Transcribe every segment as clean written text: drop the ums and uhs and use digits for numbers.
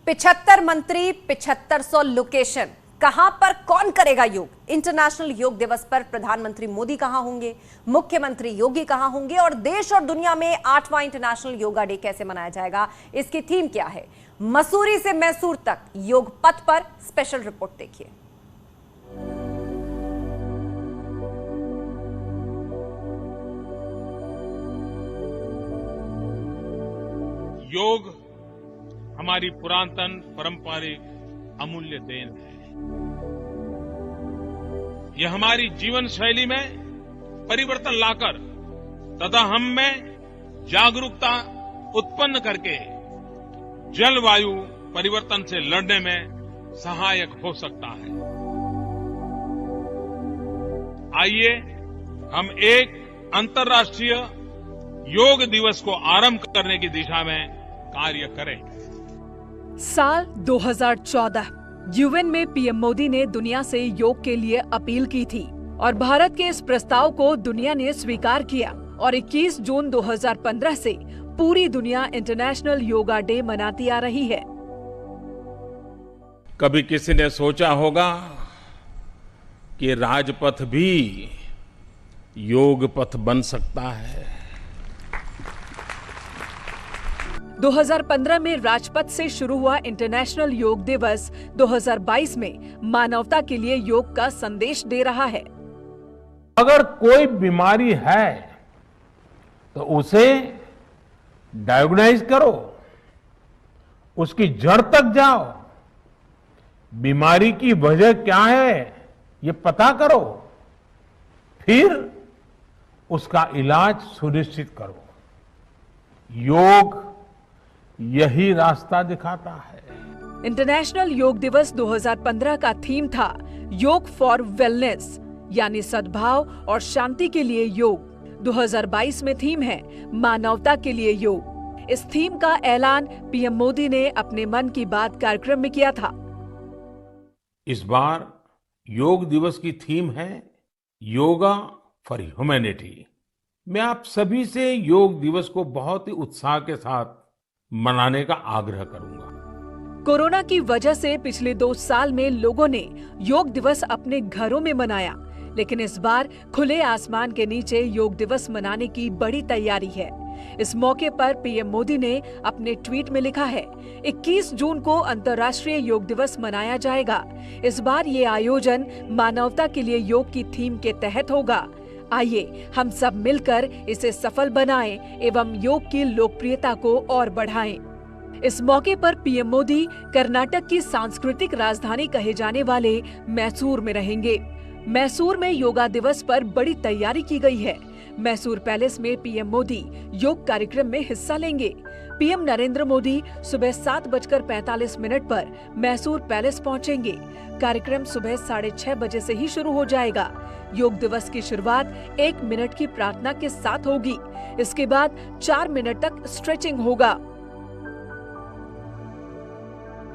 75 मंत्री, 7500 लोकेशन, कहां पर कौन करेगा योग? इंटरनेशनल योग दिवस पर प्रधानमंत्री मोदी कहां होंगे, मुख्यमंत्री योगी कहां होंगे और देश और दुनिया में 8वां इंटरनेशनल योगा डे कैसे मनाया जाएगा? इसकी थीम क्या है? मसूरी से मैसूर तक योग पथ पर स्पेशल रिपोर्ट देखिए। योग हमारी पुरातन पारंपरिक अमूल्य देन है। यह हमारी जीवन शैली में परिवर्तन लाकर तथा हम में जागरूकता उत्पन्न करके जलवायु परिवर्तन से लड़ने में सहायक हो सकता है। आइए हम एक अंतर्राष्ट्रीय योग दिवस को आरंभ करने की दिशा में कार्य करें। साल 2014 यूएन में पीएम मोदी ने दुनिया से योग के लिए अपील की थी और भारत के इस प्रस्ताव को दुनिया ने स्वीकार किया और 21 जून 2015 से पूरी दुनिया इंटरनेशनल योगा डे मनाती आ रही है। कभी किसी ने सोचा होगा कि राजपथ भी योग पथ बन सकता है। 2015 में राजपथ से शुरू हुआ इंटरनेशनल योग दिवस 2022 में मानवता के लिए योग का संदेश दे रहा है। अगर कोई बीमारी है तो उसे डायग्नोज करो, उसकी जड़ तक जाओ, बीमारी की वजह क्या है ये पता करो, फिर उसका इलाज सुनिश्चित करो। योग यही रास्ता दिखाता है। इंटरनेशनल योग दिवस 2015 का थीम था योग फॉर वेलनेस, यानी सद्भाव और शांति के लिए योग। 2022 में थीम है मानवता के लिए योग। इस थीम का ऐलान पीएम मोदी ने अपने मन की बात कार्यक्रम में किया था। इस बार योग दिवस की थीम है योगा फॉर ह्यूमैनिटी। मैं आप सभी से योग दिवस को बहुत ही उत्साह के साथ मनाने का आग्रह करूंगा। कोरोना की वजह से पिछले 2 साल में लोगों ने योग दिवस अपने घरों में मनाया, लेकिन इस बार खुले आसमान के नीचे योग दिवस मनाने की बड़ी तैयारी है। इस मौके पर पीएम मोदी ने अपने ट्वीट में लिखा है, 21 जून को अंतर्राष्ट्रीय योग दिवस मनाया जाएगा। इस बार ये आयोजन मानवता के लिए योग की थीम के तहत होगा। आइए हम सब मिलकर इसे सफल बनाएं एवं योग की लोकप्रियता को और बढ़ाएं। इस मौके पर पीएम मोदी कर्नाटक की सांस्कृतिक राजधानी कहे जाने वाले मैसूर में रहेंगे। मैसूर में योगा दिवस पर बड़ी तैयारी की गई है। मैसूर पैलेस में पीएम मोदी योग कार्यक्रम में हिस्सा लेंगे। पीएम नरेंद्र मोदी सुबह 7:45 पर मैसूर पैलेस पहुंचेंगे। कार्यक्रम सुबह 6:30 बजे से ही शुरू हो जाएगा। योग दिवस की शुरुआत 1 मिनट की प्रार्थना के साथ होगी। इसके बाद 4 मिनट तक स्ट्रेचिंग होगा।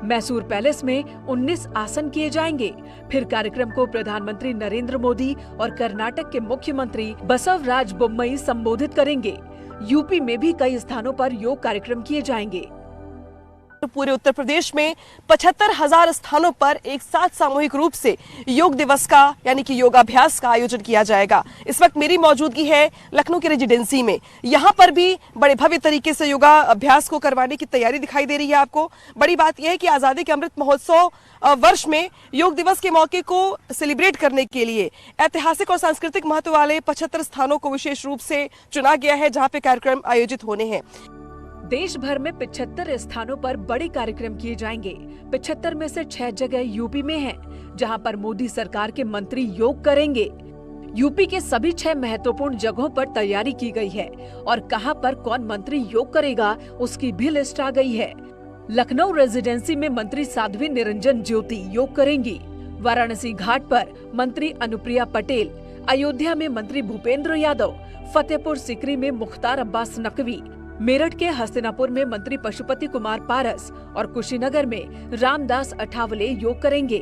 मैसूर पैलेस में 19 आसन किए जाएंगे। फिर कार्यक्रम को प्रधानमंत्री नरेंद्र मोदी और कर्नाटक के मुख्यमंत्री बसवराज बोम्मई संबोधित करेंगे। यूपी में भी कई स्थानों पर योग कार्यक्रम किए जाएंगे। पूरे उत्तर प्रदेश में 75,000 स्थानों पर एक साथ सामूहिक रूप से योग दिवस का यानी कि योगाभ्यास का आयोजन किया जाएगा। इस वक्त मेरी मौजूदगी है लखनऊ की रेजिडेंसी में। यहाँ पर भी बड़े भव्य तरीके से योगा अभ्यास को करवाने की तैयारी दिखाई दे रही है आपको। बड़ी बात यह है कि आजादी के अमृत महोत्सव वर्ष में योग दिवस के मौके को सेलिब्रेट करने के लिए ऐतिहासिक और सांस्कृतिक महत्व वाले 75 स्थानों को विशेष रूप से चुना गया है, जहाँ पे कार्यक्रम आयोजित होने हैं। देश भर में 75 स्थानों पर बड़े कार्यक्रम किए जाएंगे। 75 में से 6 जगह यूपी में हैं, जहां पर मोदी सरकार के मंत्री योग करेंगे। यूपी के सभी 6 महत्वपूर्ण जगहों पर तैयारी की गई है और कहां पर कौन मंत्री योग करेगा उसकी भी लिस्ट आ गई है। लखनऊ रेजिडेंसी में मंत्री साध्वी निरंजन ज्योति योग करेंगी। वाराणसी घाट पर मंत्री अनुप्रिया पटेल, अयोध्या में मंत्री भूपेंद्र यादव, फतेहपुर सीकरी में मुख्तार अब्बास नकवी, मेरठ के हस्तिनापुर में मंत्री पशुपति कुमार पारस और कुशीनगर में रामदास अठावले योग करेंगे।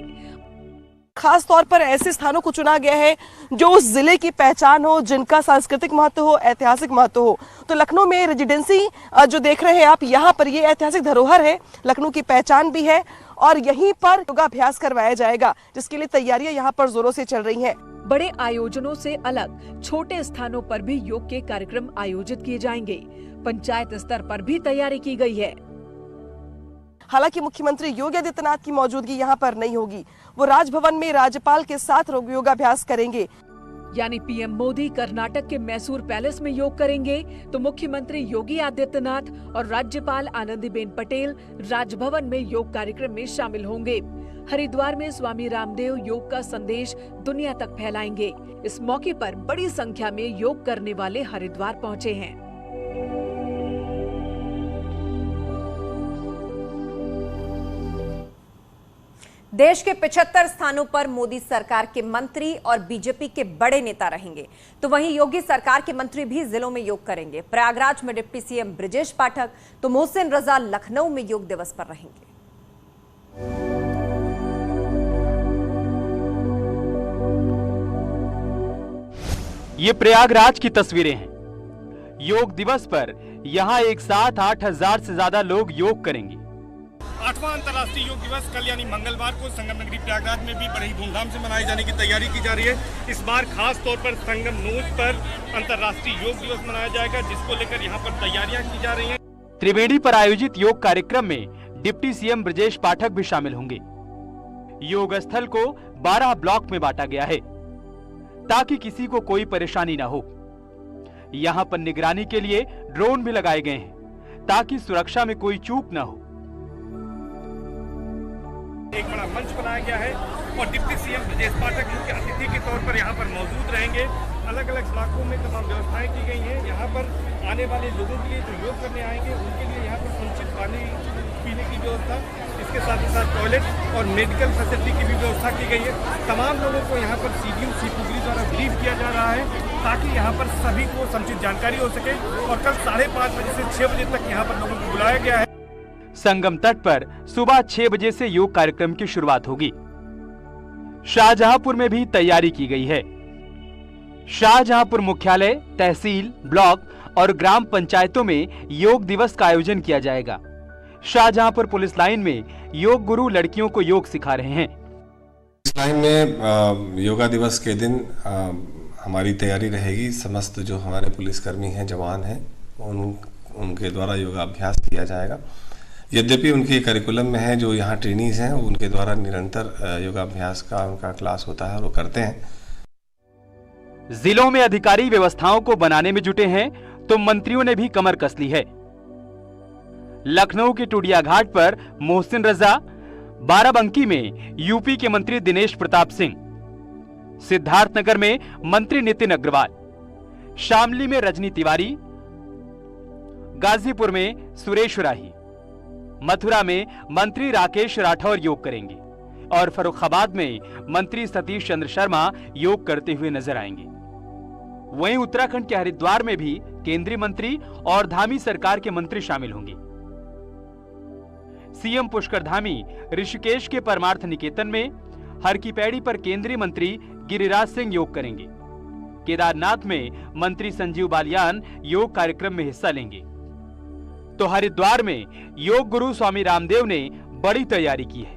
खास तौर पर ऐसे स्थानों को चुना गया है जो उस जिले की पहचान हो, जिनका सांस्कृतिक महत्व हो, ऐतिहासिक महत्व हो। तो लखनऊ में रेजिडेंसी जो देख रहे हैं आप, यहाँ पर ये ऐतिहासिक धरोहर है, लखनऊ की पहचान भी है और यहीं पर योगाभ्यास करवाया जाएगा, जिसके लिए तैयारियां यहाँ पर जोरों से चल रही हैं। बड़े आयोजनों से अलग छोटे स्थानों पर भी योग के कार्यक्रम आयोजित किए जाएंगे। पंचायत स्तर पर भी तैयारी की गई है। हालांकि मुख्यमंत्री योगी आदित्यनाथ की मौजूदगी यहाँ पर नहीं होगी। वो राजभवन में राज्यपाल के साथ योगाभ्यास करेंगे। यानी पीएम मोदी कर्नाटक के मैसूर पैलेस में योग करेंगे तो मुख्यमंत्री योगी आदित्यनाथ और राज्यपाल आनंदीबेन पटेल राजभवन में योग कार्यक्रम में शामिल होंगे। हरिद्वार में स्वामी रामदेव योग का संदेश दुनिया तक फैलाएंगे। इस मौके पर बड़ी संख्या में योग करने वाले हरिद्वार पहुंचे हैं। देश के 75 स्थानों पर मोदी सरकार के मंत्री और बीजेपी के बड़े नेता रहेंगे, तो वहीं योगी सरकार के मंत्री भी जिलों में योग करेंगे। प्रयागराज में डिप्टी सीएम ब्रजेश पाठक तो मोहसिन रजा लखनऊ में योग दिवस पर रहेंगे। ये प्रयागराज की तस्वीरें हैं। योग दिवस पर यहाँ एक साथ 8,000 से ज्यादा लोग योग करेंगे। 8वां अंतर्राष्ट्रीय योग दिवस कल यानी मंगलवार को संगम नगरी प्रयागराज में भी बड़ी धूमधाम से मनाए जाने की तैयारी की जा रही है। इस बार खास तौर पर संगम नोज पर अंतर्राष्ट्रीय योग दिवस मनाया जाएगा, जिसको लेकर यहाँ पर तैयारियां की जा रही हैं। त्रिवेणी पर आयोजित योग कार्यक्रम में डिप्टी सीएम ब्रजेश पाठक भी शामिल होंगे। योग स्थल को 12 ब्लॉक में बांटा गया है ताकि किसी को कोई परेशानी न हो। यहाँ पर निगरानी के लिए ड्रोन भी लगाए गए हैं ताकि सुरक्षा में कोई चूक न हो। एक बड़ा मंच बनाया गया है और डिप्टी सीएम ब्रजेश पाठक मुख्य अतिथि के तौर पर यहाँ पर मौजूद रहेंगे। अलग अलग ब्लॉकों में तमाम व्यवस्थाएं की गई हैं। यहाँ पर आने वाले लोगों के लिए जो योग करने आएंगे उनके लिए यहाँ पर संचित पानी पीने की व्यवस्था, इसके साथ ही साथ टॉयलेट और मेडिकल फैसिलिटी की भी व्यवस्था की गई है। तमाम लोगों को यहाँ पर सीडीएम सीपुगरी द्वारा ब्रीफ किया जा रहा है ताकि यहाँ पर सभी को समुचित जानकारी हो सके। और कल 5:30 बजे से 6 बजे तक यहाँ पर लोगों को बुलाया गया है। संगम तट पर सुबह 6 बजे से योग कार्यक्रम की शुरुआत होगी। शाहजहांपुर में भी तैयारी की गई है। शाहजहांपुर मुख्यालय, तहसील, ब्लॉक और ग्राम पंचायतों में योग दिवस का आयोजन किया जाएगा। शाहजहांपुर पुलिस लाइन में योग गुरु लड़कियों को योग सिखा रहे हैं। इस लाइन में योगा दिवस के दिन हमारी तैयारी रहेगी। समस्त जो हमारे पुलिसकर्मी हैं, जवान हैं, उनके द्वारा योगाभ्यास किया जाएगा। यद्यपि उनके करिकुलम में है, जो यहाँ ट्रेनीज हैं उनके द्वारा निरंतर योगाभ्यास का उनका क्लास होता है, वो करते हैं। जिलों में अधिकारी व्यवस्थाओं को बनाने में जुटे हैं तो मंत्रियों ने भी कमर कस ली है। लखनऊ के टूडिया घाट पर मोहसिन रजा, बाराबंकी में यूपी के मंत्री दिनेश प्रताप सिंह, सिद्धार्थनगर में मंत्री नितिन अग्रवाल, शामली में रजनी तिवारी, गाजीपुर में सुरेश राही, मथुरा में मंत्री राकेश राठौर योग करेंगे और फर्रुखाबाद में मंत्री सतीश चंद्र शर्मा योग करते हुए नजर आएंगे। वहीं उत्तराखंड के हरिद्वार में भी केंद्रीय मंत्री और धामी सरकार के मंत्री शामिल होंगे। सीएम पुष्कर धामी ऋषिकेश के परमार्थ निकेतन में, हर की पैड़ी पर केंद्रीय मंत्री गिरिराज सिंह योग करेंगे। केदारनाथ में मंत्री संजीव बालियान योग कार्यक्रम में हिस्सा लेंगे। तो हरिद्वार में योग गुरु स्वामी रामदेव ने बड़ी तैयारी की है।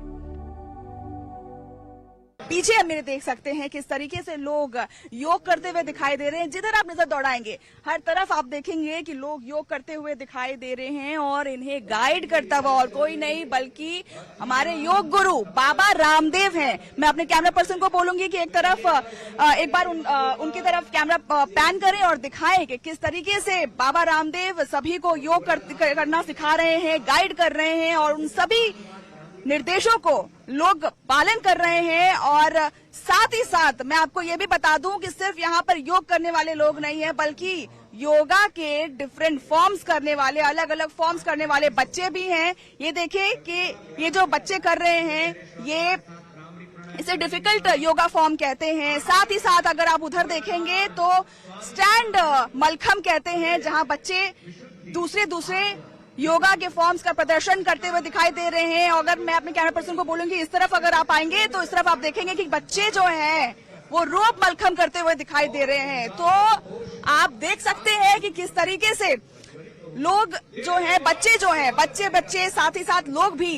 पीछे हम मेरे देख सकते हैं किस तरीके से लोग योग करते हुए दिखाई दे रहे हैं। जिधर आप नजर दौड़ाएंगे हर तरफ आप देखेंगे कि लोग योग करते हुए दिखाई दे रहे हैं और इन्हें गाइड करता हुआ और कोई नहीं बल्कि हमारे योग गुरु बाबा रामदेव हैं। मैं अपने कैमरा पर्सन को बोलूंगी कि एक बार उनकी तरफ कैमरा पैन करें और दिखाएं कि किस तरीके से बाबा रामदेव सभी को योग करना सिखा रहे हैं, गाइड कर रहे हैं और उन सभी निर्देशों को लोग पालन कर रहे हैं। और साथ ही साथ मैं आपको ये भी बता दूं कि सिर्फ यहाँ पर योग करने वाले लोग नहीं हैं, बल्कि योगा के डिफरेंट फॉर्म्स करने वाले, अलग अलग फॉर्म्स करने वाले बच्चे भी हैं। ये देखिए कि ये जो बच्चे कर रहे हैं ये इसे डिफिकल्ट योगा फॉर्म कहते हैं। साथ ही साथ अगर आप उधर देखेंगे तो स्टैंड मलखम कहते हैं, जहां बच्चे दूसरे योगा के फॉर्म्स का प्रदर्शन करते हुए दिखाई दे रहे हैं। अगर मैं अपने कैमरा पर्सन को बोलूंगी इस तरफ अगर आप आएंगे तो इस तरफ आप देखेंगे कि बच्चे जो हैं वो रोप मलखम करते हुए दिखाई दे रहे हैं। तो आप देख सकते हैं कि किस तरीके से लोग जो हैं, बच्चे साथ ही साथ लोग भी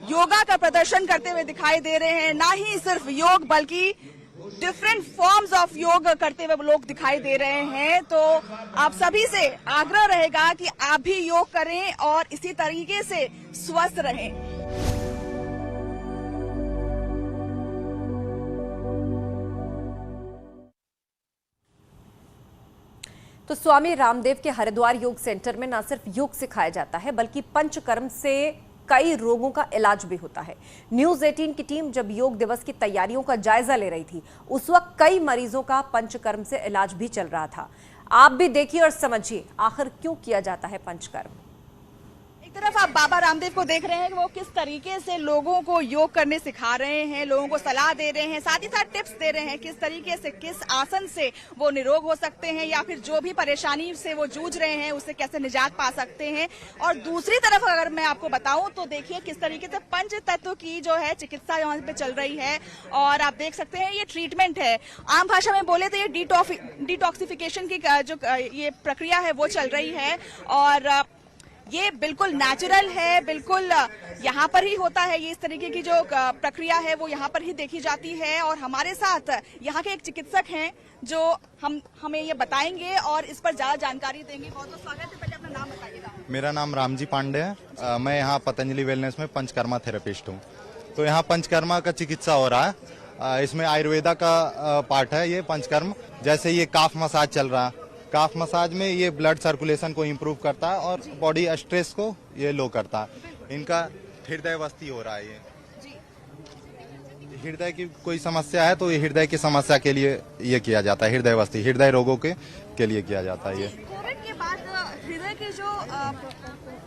योगा का प्रदर्शन करते हुए दिखाई दे रहे हैं। ना ही सिर्फ योग बल्कि डिफरेंट फॉर्म्स ऑफ योग करते हुए लोग दिखाई दे रहे हैं। तो आप सभी से आग्रह रहेगा कि आप भी योग करें और इसी तरीके से स्वस्थ रहें। तो स्वामी रामदेव के हरिद्वार योग सेंटर में न सिर्फ योग सिखाया जाता है बल्कि पंचकर्म से कई रोगों का इलाज भी होता है। न्यूज 18 की टीम जब योग दिवस की तैयारियों का जायजा ले रही थी उस वक्त कई मरीजों का पंचकर्म से इलाज भी चल रहा था। आप भी देखिए और समझिए आखिर क्यों किया जाता है पंचकर्म। एक तरफ आप बाबा रामदेव को देख रहे हैं कि वो किस तरीके से लोगों को योग करने सिखा रहे हैं, लोगों को सलाह दे रहे हैं, साथ ही साथ टिप्स दे रहे हैं किस तरीके से, किस आसन से वो निरोग हो सकते हैं या फिर जो भी परेशानी से वो जूझ रहे हैं उससे कैसे निजात पा सकते हैं। और दूसरी तरफ अगर मैं आपको बताऊं तो देखिए किस तरीके से पंच तत्व की जो है चिकित्सा यहाँ पे चल रही है। और आप देख सकते हैं ये ट्रीटमेंट है, आम भाषा में बोले तो ये डिटॉक्सिफिकेशन की जो ये प्रक्रिया है वो चल रही है। और ये बिल्कुल नेचुरल है, बिल्कुल यहाँ पर ही होता है। ये इस तरीके की जो प्रक्रिया है वो यहाँ पर ही देखी जाती है। और हमारे साथ यहाँ के एक चिकित्सक हैं जो हमें ये बताएंगे और इस पर ज्यादा जानकारी देंगे। बहुत बहुत स्वागत है। पहले अपना नाम बताइएगा। मेरा नाम रामजी पांडे है। मैं यहाँ पतंजलि वेलनेस में पंचकर्मा थेरेपिस्ट हूँ। तो यहाँ पंचकर्मा का चिकित्सा हो रहा है। इसमें आयुर्वेदा का पार्ट है ये पंचकर्म। जैसे ये काफ मसाज चल रहा है, काफ मसाज में ये ब्लड सर्कुलेशन को इम्प्रूव करता है और बॉडी स्ट्रेस को ये लो करता है। इनका हृदय वस्ती हो रहा है। ये हृदय की कोई समस्या है तो ये हृदय की समस्या के लिए ये किया जाता है। हृदय वस्ती हृदय रोगों के लिए किया जाता है। ये कोविड के बाद हृदय के जो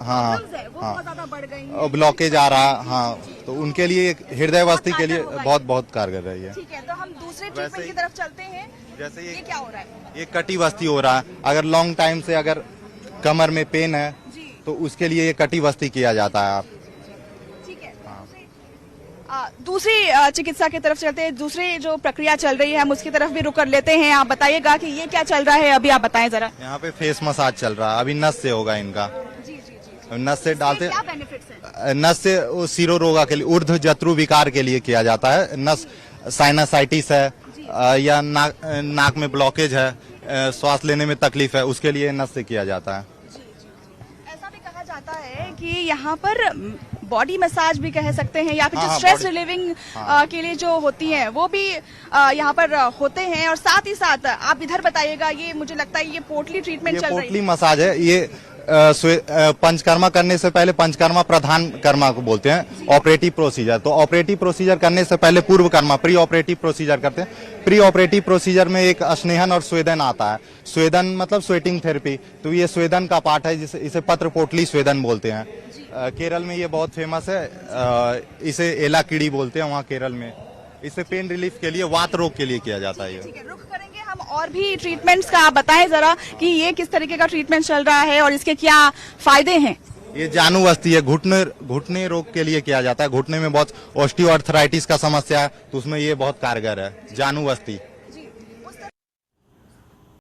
हाँ बहुत ज्यादा बढ़ गई और ब्लॉकेज आ रहा है। हाँ, तो उनके लिए हृदय वस्ती के लिए बहुत कारगर रही है। ठीक है, तो हम दूसरे ट्रीटमेंट की तरफ चलते हैं। जैसे ये क्या हो रहा है? ये कटी वस्ती हो रहा है। अगर लॉन्ग टाइम से अगर कमर में पेन है तो उसके लिए ये कटी वस्ती किया जाता है। आप ठीक है। दूसरी चिकित्सा की तरफ चलते हैं। दूसरी जो प्रक्रिया चल रही है हम उसकी तरफ भी रुक कर लेते हैं। आप बताइएगा कि ये क्या चल रहा है अभी, आप बताएं जरा। यहाँ पे फेस मसाज चल रहा है। अभी नस से होगा इनका। नस से डालते, क्या बेनिफिट्स है? नस से सिरो रोगा के लिए, ऊर्ध्व जत्रु विकार के लिए किया जाता है। नस साइनसाइटिस है या नाक में ब्लॉकेज है, श्वास लेने में तकलीफ है, उसके लिए नस से किया जाता है। ऐसा भी कहा जाता है कि यहाँ पर बॉडी मसाज भी कह सकते हैं या फिर जो स्ट्रेस रिलीविंग के लिए जो होती हैं वो भी यहाँ पर होते हैं। और साथ ही साथ आप इधर बताइएगा, ये मुझे लगता है ये पोटली ट्रीटमेंट चल रही है। पोटली मसाज है। ये पंचकर्मा करने से पहले, पंचकर्मा प्रधान कर्मा को बोलते हैं, ऑपरेटिव प्रोसीजर। तो ऑपरेटिव प्रोसीजर करने से पहले पूर्व कर्मा, प्री ऑपरेटिव प्रोसीजर करते हैं। प्री ऑपरेटिव प्रोसीजर में एक स्नेहन और स्वेदन आता है। स्वेदन मतलब स्वेटिंग थेरेपी। तो ये स्वेदन का पार्ट है, जिसे इसे पत्र पोटली स्वेदन बोलते हैं। केरल में ये बहुत फेमस है। इसे एला कीड़ी बोलते हैं वहाँ केरल में। इसे पेन रिलीफ के लिए, वात रोग के लिए किया जाता है। ये रुक करेंगे हम और भी ट्रीटमेंट्स का। आप बताएं जरा कि ये किस तरीके का ट्रीटमेंट चल रहा है और इसके क्या फायदे हैं। ये जानुवस्ती है, घुटने रोग के लिए किया जाता है। घुटने में बहुत ऑस्टियोआर्थराइटिस का समस्या है तो उसमें ये बहुत कारगर है। जानुवस्ती